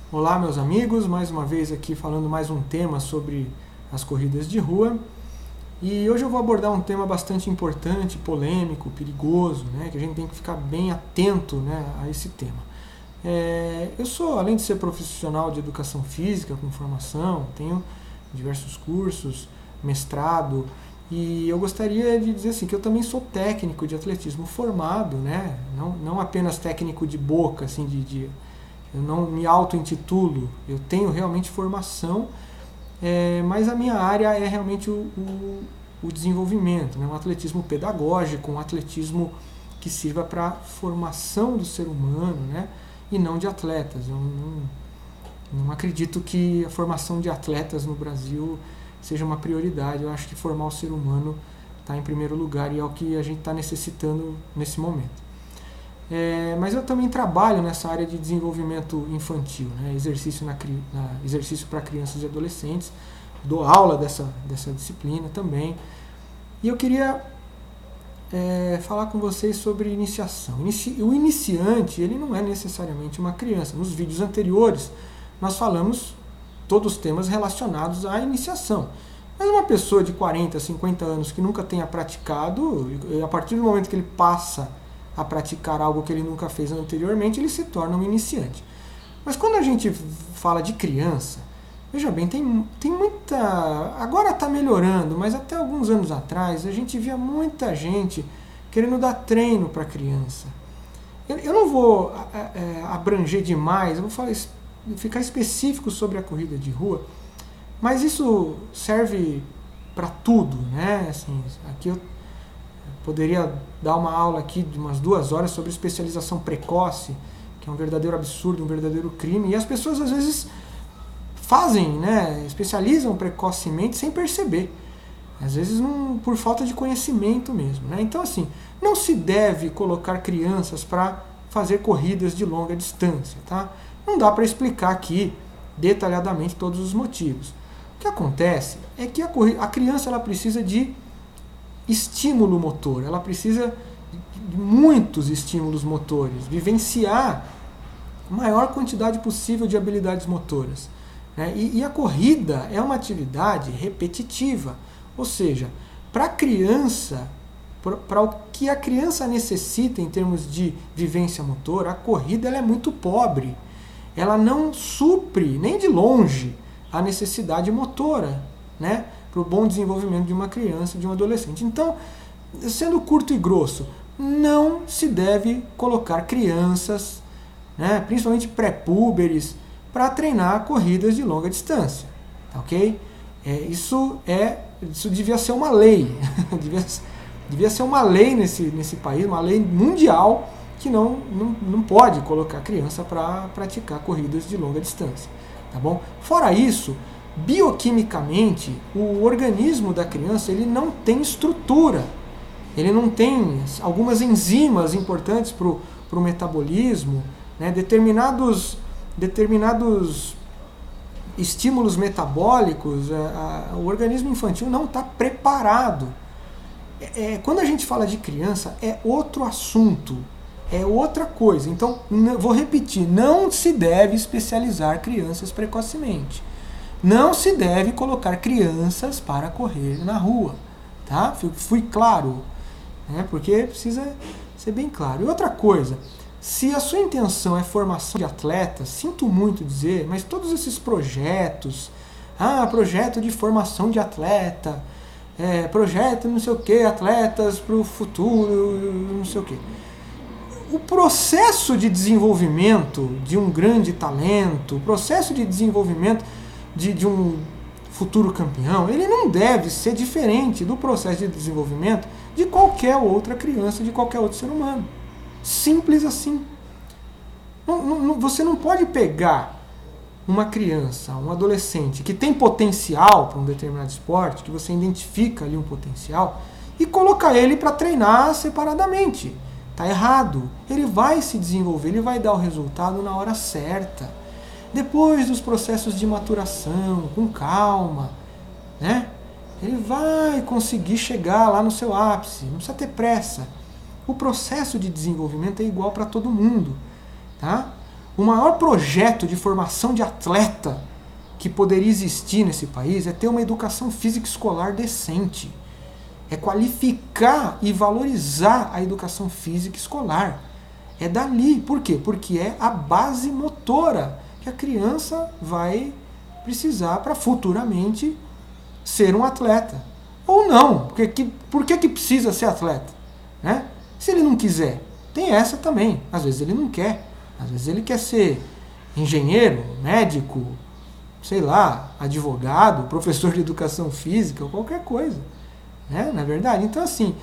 Olá, meus amigos, mais uma vez aqui falando mais um tema sobre as corridas de rua. E hoje eu vou abordar um tema bastante importante, polêmico, perigoso, né, que a gente tem que ficar bem atento, né, a esse tema. Eu sou, além de ser profissional de educação física com formação, tenho diversos cursos, mestrado, e eu gostaria de dizer assim que eu também sou técnico de atletismo formado, né, não apenas técnico de boca, assim, eu não me auto-intitulo, eu tenho realmente formação, mas a minha área é realmente o desenvolvimento, né? Um atletismo pedagógico, um atletismo que sirva para a formação do ser humano, né? E não de atletas. Eu não acredito que a formação de atletas no Brasil seja uma prioridade. Eu acho que formar o ser humano está em primeiro lugar e é o que a gente está necessitando nesse momento. Mas eu também trabalho nessa área de desenvolvimento infantil, né? Exercício para crianças e adolescentes, dou aula dessa disciplina também. E eu queria falar com vocês sobre iniciação. O iniciante, ele não é necessariamente uma criança. Nos vídeos anteriores, nós falamos todos os temas relacionados à iniciação. Mas uma pessoa de 40, 50 anos que nunca tenha praticado, a partir do momento que ele passa a praticar algo que ele nunca fez anteriormente, ele se torna um iniciante. Mas quando a gente fala de criança, veja bem, tem muita... Agora está melhorando, mas até alguns anos atrás a gente via muita gente querendo dar treino para criança. Eu não vou abranger demais, eu vou ficar específico sobre a corrida de rua, mas isso serve para tudo, né? Assim, aqui eu poderia dar uma aula aqui de umas 2 horas sobre especialização precoce, que é um verdadeiro absurdo, um verdadeiro crime, e as pessoas às vezes fazem, né, especializam precocemente sem perceber, às vezes por falta de conhecimento mesmo, né? Então assim, não se deve colocar crianças para fazer corridas de longa distância, tá? Não dá para explicar aqui detalhadamente todos os motivos. O que acontece é que a criança ela precisa de estímulo motor, ela precisa de muitos estímulos motores, vivenciar a maior quantidade possível de habilidades motoras, né? E a corrida é uma atividade repetitiva, ou seja, para a criança, para o que a criança necessita em termos de vivência motora, a corrida ela é muito pobre, ela não supre nem de longe a necessidade motora, né? Para o bom desenvolvimento de uma criança, de um adolescente. Então, sendo curto e grosso, não se deve colocar crianças, né, principalmente pré-púberes, para treinar corridas de longa distância, ok? Isso devia ser uma lei, devia ser uma lei nesse país, uma lei mundial que não pode colocar criança para praticar corridas de longa distância, tá bom? Fora isso, bioquimicamente, o organismo da criança ele não tem estrutura, ele não tem algumas enzimas importantes para o metabolismo, né? Determinados estímulos metabólicos, o organismo infantil não está preparado. Quando a gente fala de criança, é outro assunto, é outra coisa. Então, vou repetir, não se deve especializar crianças precocemente. Não se deve colocar crianças para correr na rua, tá? Fui claro, né? Porque precisa ser bem claro. E outra coisa, se a sua intenção é formação de atletas, sinto muito dizer, mas todos esses projetos, projeto de formação de atleta, projeto não sei o que, atletas para o futuro, não sei o que. O processo de desenvolvimento de um grande talento, o processo de desenvolvimento de um futuro campeão, ele não deve ser diferente do processo de desenvolvimento de qualquer outra criança, de qualquer outro ser humano. Simples assim. Você não pode pegar uma criança, um adolescente que tem potencial para um determinado esporte, que você identifica ali um potencial, e colocar ele para treinar separadamente. Está errado. Ele vai se desenvolver, ele vai dar o resultado na hora certa. Depois dos processos de maturação, com calma, né? Ele vai conseguir chegar lá no seu ápice, não precisa ter pressa. O processo de desenvolvimento é igual para todo mundo, tá? O maior projeto de formação de atleta que poderia existir nesse país é ter uma educação física escolar decente. É qualificar e valorizar a educação física escolar. É dali. Por quê? Porque é a base motora que a criança vai precisar para futuramente ser um atleta. Ou não. Por que precisa ser atleta? Né? Se ele não quiser. Tem essa também. Às vezes ele não quer. Às vezes ele quer ser engenheiro, médico, sei lá, advogado, professor de educação física, ou qualquer coisa. Né? Na verdade? Então, assim,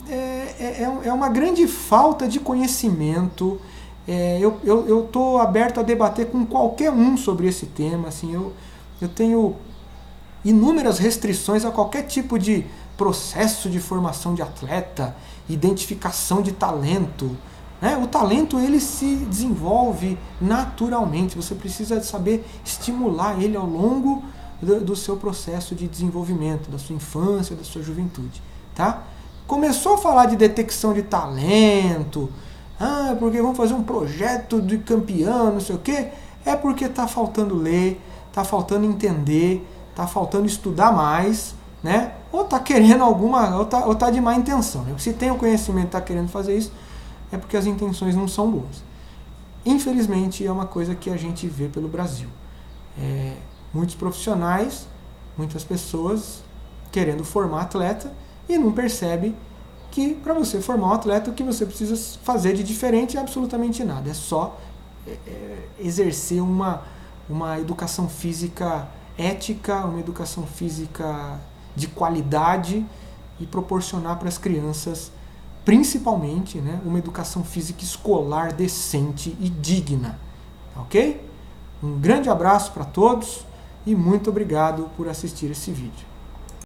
é uma grande falta de conhecimento. Eu estou aberto a debater com qualquer um sobre esse tema. Assim, eu tenho inúmeras restrições a qualquer tipo de processo de formação de atleta, identificação de talento. Né? O talento ele se desenvolve naturalmente. Você precisa saber estimular ele ao longo do seu processo de desenvolvimento, da sua infância, da sua juventude. Tá? Começou a falar de detecção de talento, porque vamos fazer um projeto de campeão, não sei o quê, é porque está faltando ler, está faltando entender, está faltando estudar mais, né? Ou está querendo ou está de má intenção. Né? Se tem o conhecimento e está querendo fazer isso, é porque as intenções não são boas. Infelizmente, é uma coisa que a gente vê pelo Brasil. Muitos profissionais, muitas pessoas querendo formar atleta e não percebe que para você formar um atleta o que você precisa fazer de diferente é absolutamente nada. É só exercer uma educação física ética, uma educação física de qualidade e proporcionar para as crianças, principalmente, né, uma educação física escolar decente e digna. Ok? Um grande abraço para todos e muito obrigado por assistir esse vídeo.